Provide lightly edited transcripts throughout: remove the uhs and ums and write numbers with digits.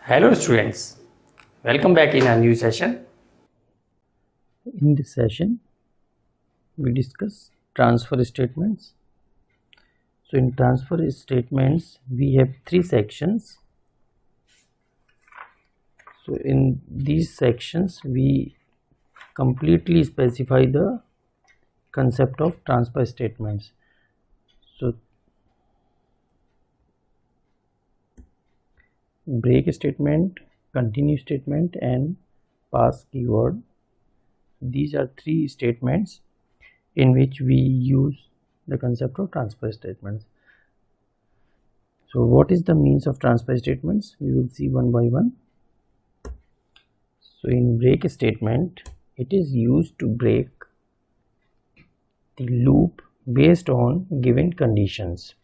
Hello students, welcome back in a new session. In this session, we discuss transfer statements. So in transfer statements, we have three sections. So in these sections, we completely specify the concept of transfer statements. So break statement, continue statement, and pass keyword. These are three statements in which we use the concept of transfer statements. So what is the means of transfer statements? We will see one by one. So in break statement, it is used to break the loop based on given conditions.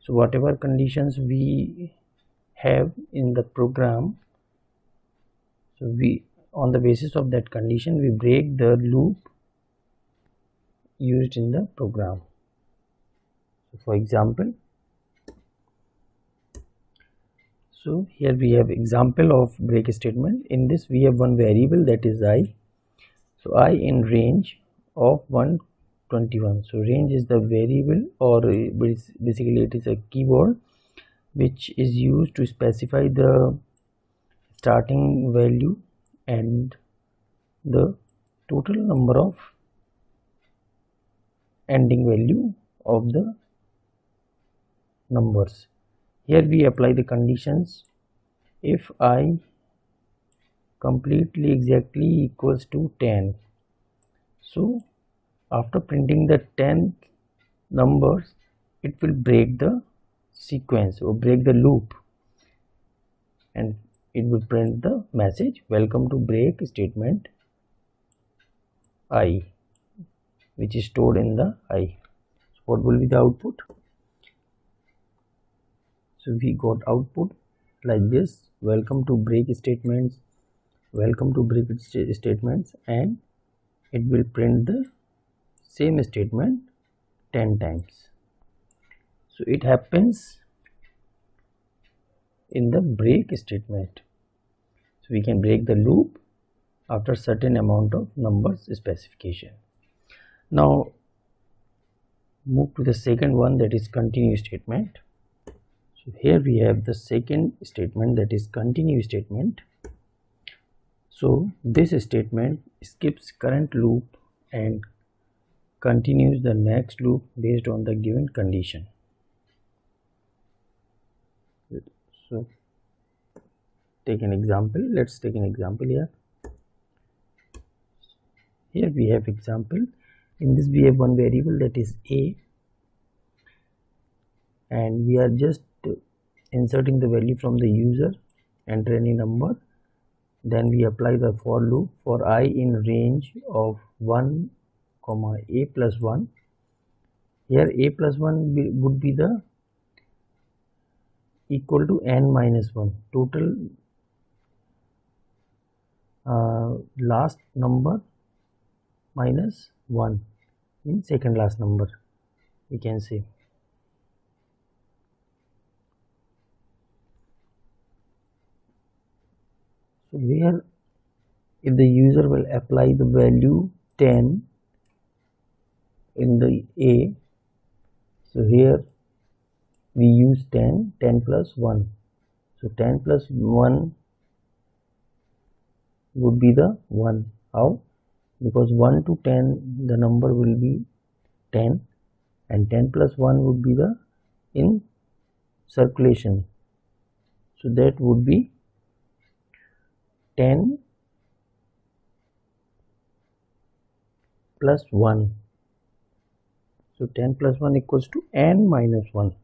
So whatever conditions we have in the program, so we, on the basis of that condition, we break the loop used in the program. So for example, so here we have example of break statement. In this we have one variable, that is I. So I in range of 121. So range is the variable, or basically it is a keyword which is used to specify the starting value and the total number of ending value of the numbers. Here we apply the conditions. If I completely exactly equals to 10, so after printing the 10th numbers, it will break the sequence or break the loop, and it will print the message, welcome to break statement I, which is stored in the I. So what will be the output? So we got output like this: welcome to break statements, welcome to break statements, and it will print the same statement 10 times. So it happens in the break statement. So we can break the loop after certain amount of numbers specification. Now move to the second one, that is continue statement. So here we have the second statement, that is continue statement. So this statement skips current loop and continues the next loop based on the given condition. So take an example. Let's take an example here. Here we have example. In this we have one variable, that is a, and we are just inserting the value from the user, enter any number, then we apply the for loop for I in range of 1 comma a plus 1. Here a plus 1 would be the equal to n minus 1, total last number minus 1 in second last number, we can say. So here if the user will apply the value 10 in the a, so here we use 10 plus 1. So 10 plus 1 would be the 1. How? Because 1 to 10 the number will be 10, and 10 plus 1 would be the in circulation, so that would be 10 plus 1. So 10 plus 1 equals to n minus 1.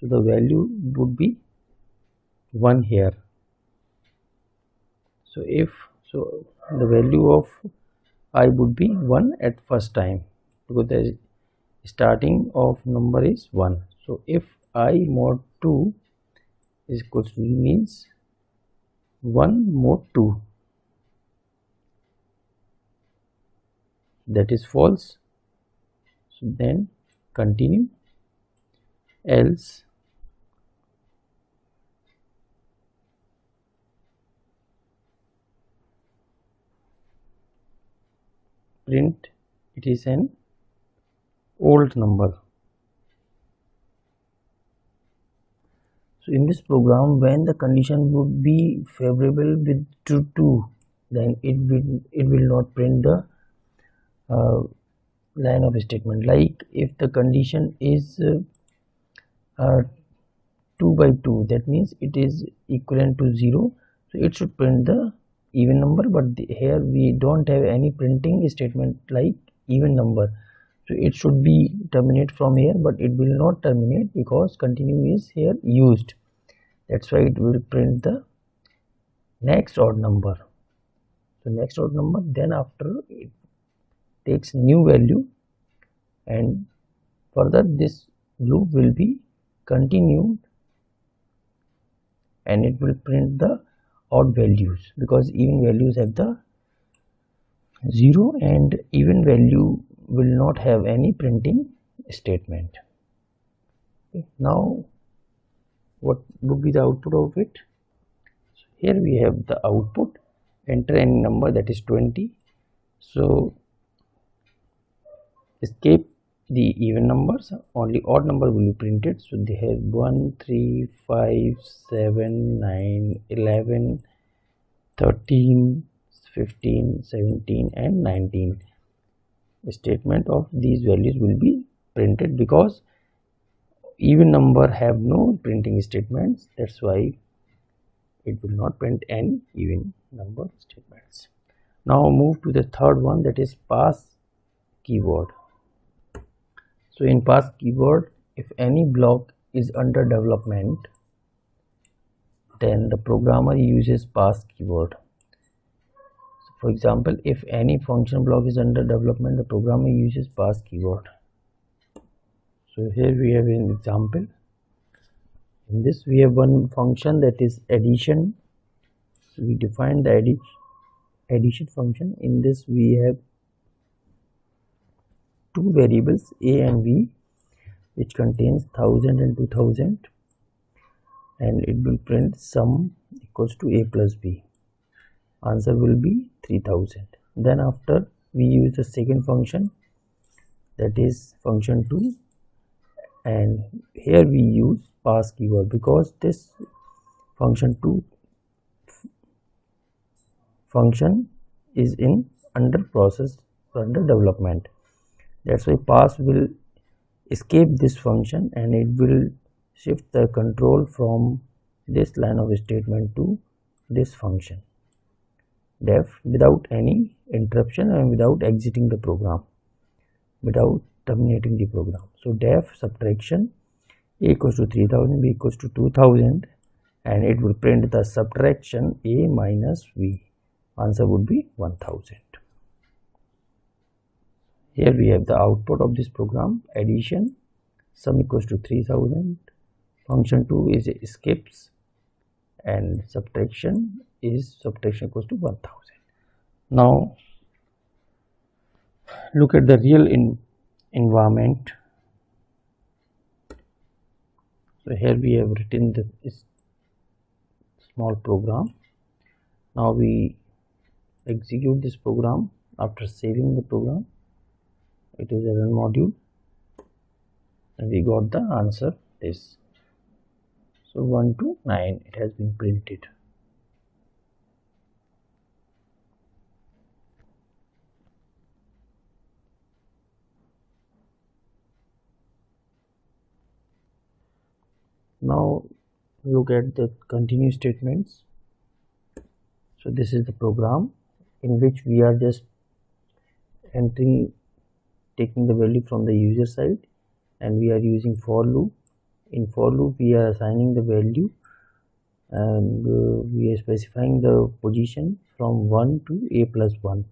So the value would be 1 here. So if so, the value of I would be 1 at first time, because the starting of number is 1. So if I mod 2 is equals to, means 1 mod 2, that is false. So then continue, else print it is an old number. So in this program, when the condition would be favorable with true, then it will not print the line of statement. Like if the condition is 2 by 2, that means it is equivalent to 0, so it should print the even number. But here we don't have any printing statement like even number, so it should be terminate from here, but it will not terminate because continue is here used. That's why it will print the next odd number. So next odd number, then after it takes new value, and further this loop will be continued, and it will print the odd values because even values have the 0 and even value will not have any printing statement. Okay. Now what would be the output of it? So here we have the output, enter any number, that is 20. So escape the even numbers, only odd number will be printed. So they have 1, 3, 5, 7, 9, 11, 13, 15, 17 and 19. The statement of these values will be printed because even number have no printing statements. That's why it will not print any even number statements. Now move to the third one, that is pass keyword. So in pass keyword, if any block is under development, then the programmer uses pass keyword. So for example, if any function block is under development, the programmer uses pass keyword. So here we have an example. In this we have one function, that is addition. So we define the addition function. In this we have two variables a and b, which contains 1000 and 2000, and it will print sum equals to a plus b. Answer will be 3000. Then after we use the second function, that is function 2, and here we use pass keyword because this function 2 function is in under development. That's why pass will escape this function and it will shift the control from this line of statement to this function def without any interruption and without exiting the program, without terminating the program. So def subtraction a equals to 3000, b equals to 2000, and it will print the subtraction a minus v. Answer would be 1000. Here we have the output of this program, addition, sum equals to 3000, function 2 is escapes, and subtraction equals to 1000. Now look at the real environment. So here we have written this small program. Now we execute this program. After saving the program, it is a run module, and we got the answer is so 1 to 9 it has been printed. Now look at the continue statements. So this is the program in which we are just taking the value from the user side, and we are using for loop. In for loop we are assigning the value, and we are specifying the position from 1 to a plus 1.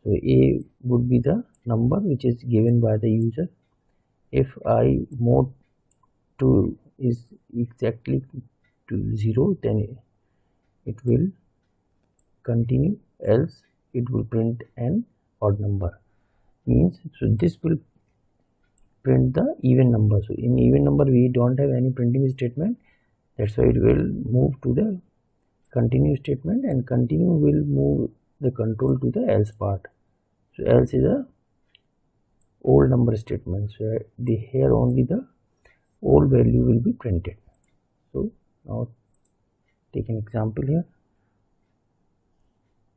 So a would be the number which is given by the user. If I mod to is exactly to 0, then it will continue, else it will print an odd number. Means so this will print the even number. So in even number we don't have any printing statement, that's why it will move to the continue statement, and continue will move the control to the else part. So else is a old number statement. So here only the old value will be printed. So now take an example here.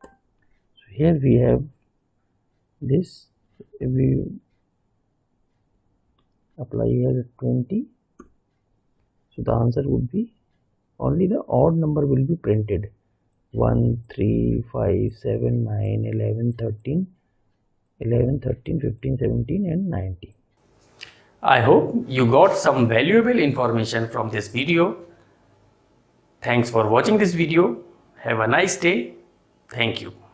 So here we have this. If we apply here 20, so the answer would be only the odd number will be printed. 1, 3, 5, 7, 9, 11, 13, 15, 17 and 19. I hope you got some valuable information from this video. Thanks for watching this video. Have a nice day. Thank you.